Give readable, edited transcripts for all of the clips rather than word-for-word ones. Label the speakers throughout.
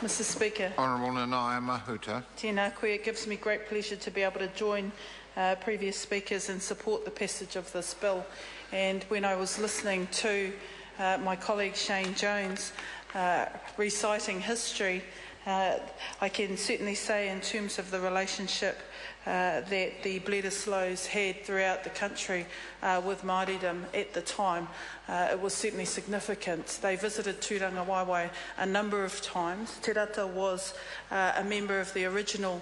Speaker 1: Mr Speaker.
Speaker 2: Honourable Nanaia Mahuta.
Speaker 1: Tēnā koe, it gives me great pleasure to be able to join previous speakers and support the passage of this bill. And when I was listening to my colleague Shane Jones reciting history, I can certainly say in terms of the relationship that the Bledisloes had throughout the country with Māoridom at the time, it was certainly significant. They visited Tūranga Waiwai a number of times. Te Rata was a member of the original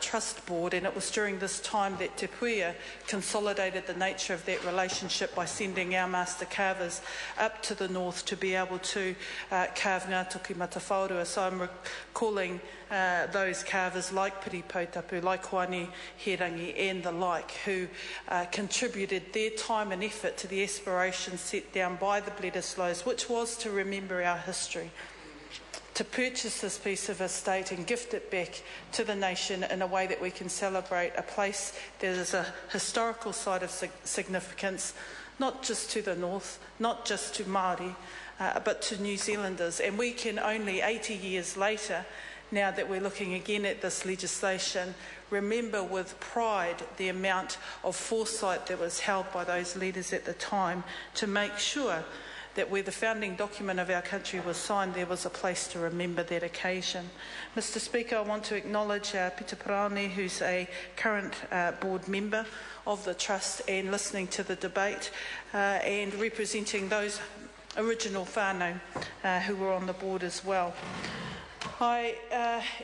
Speaker 1: trust board, and it was during this time that Te Puia consolidated the nature of that relationship by sending our master carvers up to the north to be able to carve ngā toki matawhaurua. So I'm recalling those carvers like Piri Pautapu, like Hoani Herangi and the like, who contributed their time and effort to the aspirations set down by the Bledisloes, which was to remember our history, to purchase this piece of estate and gift it back to the nation in a way that we can celebrate a place that is a historical site of significance, not just to the north, not just to Māori, but to New Zealanders. And we can only 80 years later, now that we're looking again at this legislation, remember with pride the amount of foresight that was held by those leaders at the time to make sure that where the founding document of our country was signed, there was a place to remember that occasion. Mr Speaker, I want to acknowledge Peter Parani, who's a current board member of the Trust, and listening to the debate and representing those original whānau who were on the board as well. I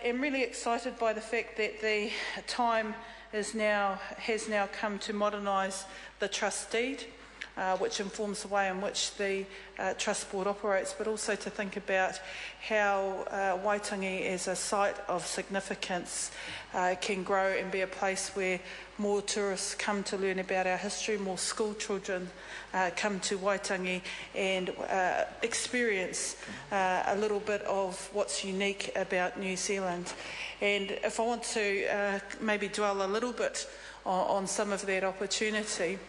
Speaker 1: am really excited by the fact that the time has now come to modernise the trust deed, which informs the way in which the Trust Board operates, but also to think about how Waitangi as a site of significance can grow and be a place where more tourists come to learn about our history, more school children come to Waitangi and experience a little bit of what's unique about New Zealand. And if I want to maybe dwell a little bit on some of that opportunity,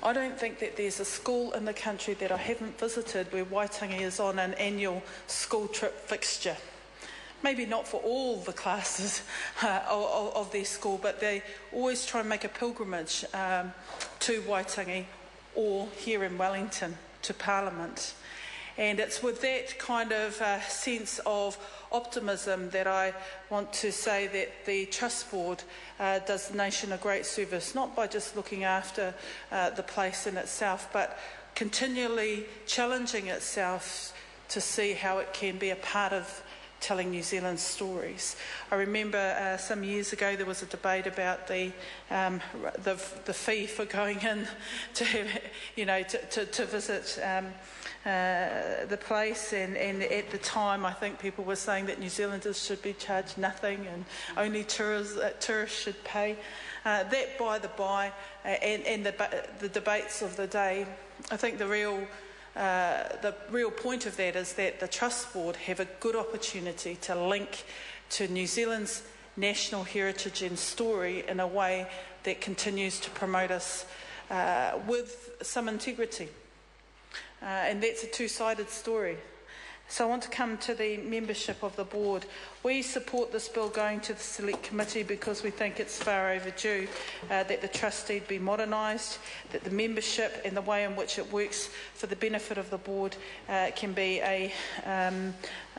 Speaker 1: I don't think that there's a school in the country that I haven't visited where Waitangi is on an annual school trip fixture. Maybe not for all the classes of their school, but they always try and make a pilgrimage to Waitangi or here in Wellington to Parliament. And it's with that kind of sense of optimism that I want to say that the Trust Board does the nation a great service, not by just looking after the place in itself, but continually challenging itself to see how it can be a part of telling New Zealand's stories. I remember some years ago there was a debate about the fee for going in to visit the place, and at the time I think people were saying that New Zealanders should be charged nothing and only tourists should pay. That by the by, and the debates of the day, I think the real point of that is that the Trust Board have a good opportunity to link to New Zealand's national heritage and story in a way that continues to promote us with some integrity. And that's a two-sided story. So I want to come to the membership of the board. We support this bill going to the Select Committee because we think it's far overdue that the trust deed be modernised, that the membership and the way in which it works for the benefit of the board can be a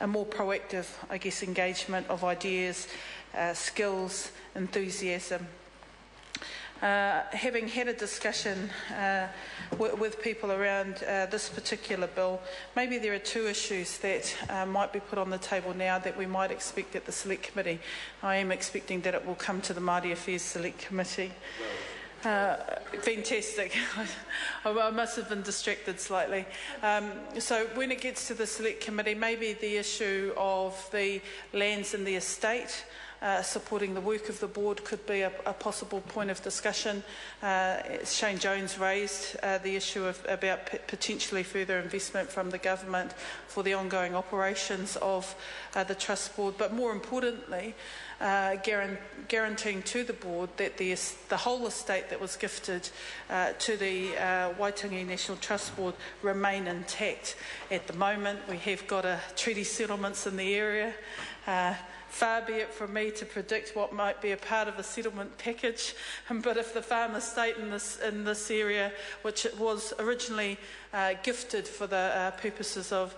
Speaker 1: more proactive, I guess, engagement of ideas, skills, enthusiasm. Having had a discussion with people around this particular bill, maybe there are two issues that might be put on the table now that we might expect at the Select Committee. I am expecting that it will come to the Māori Affairs Select Committee. Fantastic. I must have been distracted slightly. So when it gets to the Select Committee, maybe the issue of the lands in the estate supporting the work of the board could be a possible point of discussion. Shane Jones raised the issue about potentially further investment from the government for the ongoing operations of the Trust Board, but more importantly, guaranteeing to the board that the whole estate that was gifted to the Waitangi National Trust Board remain intact. At the moment, we have got a treaty settlements in the area. Far be it from me to predict what might be a part of a settlement package, but if the farm estate in this area, which it was originally gifted for the purposes of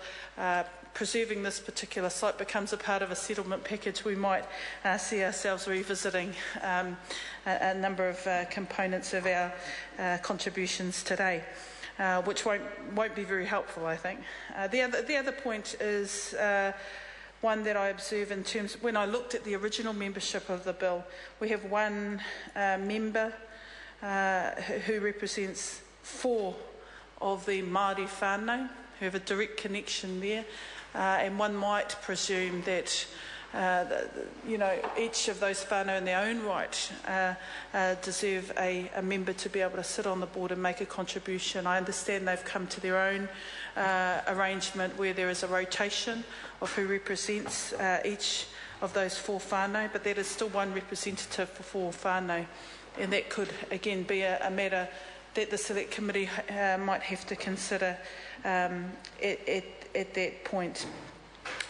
Speaker 1: preserving this particular site, becomes a part of a settlement package, we might see ourselves revisiting a number of components of our contributions today, which won't be very helpful, I think. The other point is one that I observe in terms, when I looked at the original membership of the bill, we have one member who represents 4 of the Māori whānau, who have a direct connection there, and one might presume that each of those whānau in their own right deserve a member to be able to sit on the board and make a contribution. I understand they've come to their own arrangement where there is a rotation of who represents each of those 4 whānau, but that is still one representative for 4 whānau, and that could again be a matter that the Select Committee might have to consider at that point.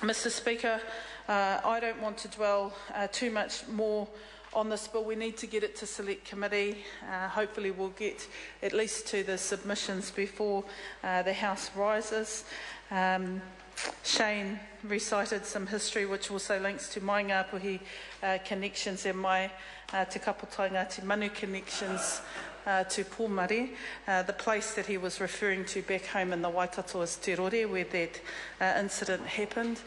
Speaker 1: Mr. Speaker, I don't want to dwell too much more on this bill. We need to get it to Select Committee. Hopefully we'll get at least to the submissions before the House rises. Shane recited some history which also links to my Ngāpuhi connections and my Te Kapotai Ngāti Manu connections to Pōmari. The place that he was referring to back home in the Waikato is Te Rore, where that incident happened.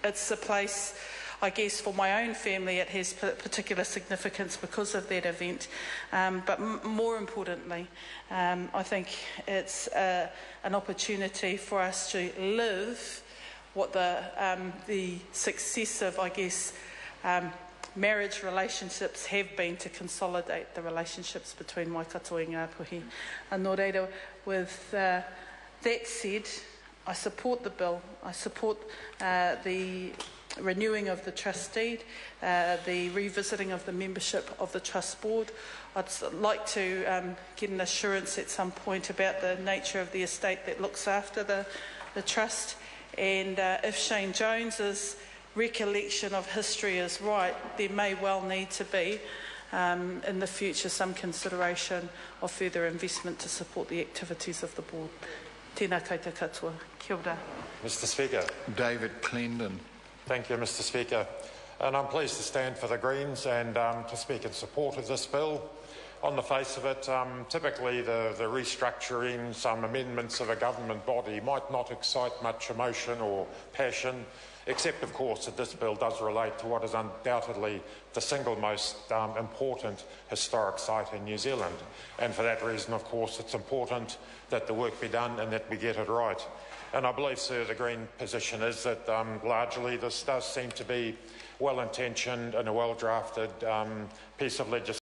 Speaker 1: It's a place, I guess, for my own family, it has particular significance because of that event. But more importantly, I think it's an opportunity for us to live what the successive, I guess, marriage relationships have been to consolidate the relationships between Waikato and Ngāpuhi. And nō reira, with that said, I support the bill. I support the renewing of the trust deed, the revisiting of the membership of the trust board. I'd like to get an assurance at some point about the nature of the estate that looks after the trust, and if Shane Jones's recollection of history is right, there may well need to be in the future some consideration of further investment to support the activities of the board. Tēnā koutou katoa. Kia ora.
Speaker 2: Mr. Speaker. David Clendon.
Speaker 3: Thank you, Mr. Speaker. And I'm pleased to stand for the Greens and to speak in support of this bill. On the face of it, typically the restructuring, some amendments of a government body might not excite much emotion or passion, except, of course, that this bill does relate to what is undoubtedly the single most important historic site in New Zealand. And for that reason, of course, it's important that the work be done and that we get it right. And I believe, sir, the Green position is that largely this does seem to be well-intentioned and a well-drafted piece of legislation.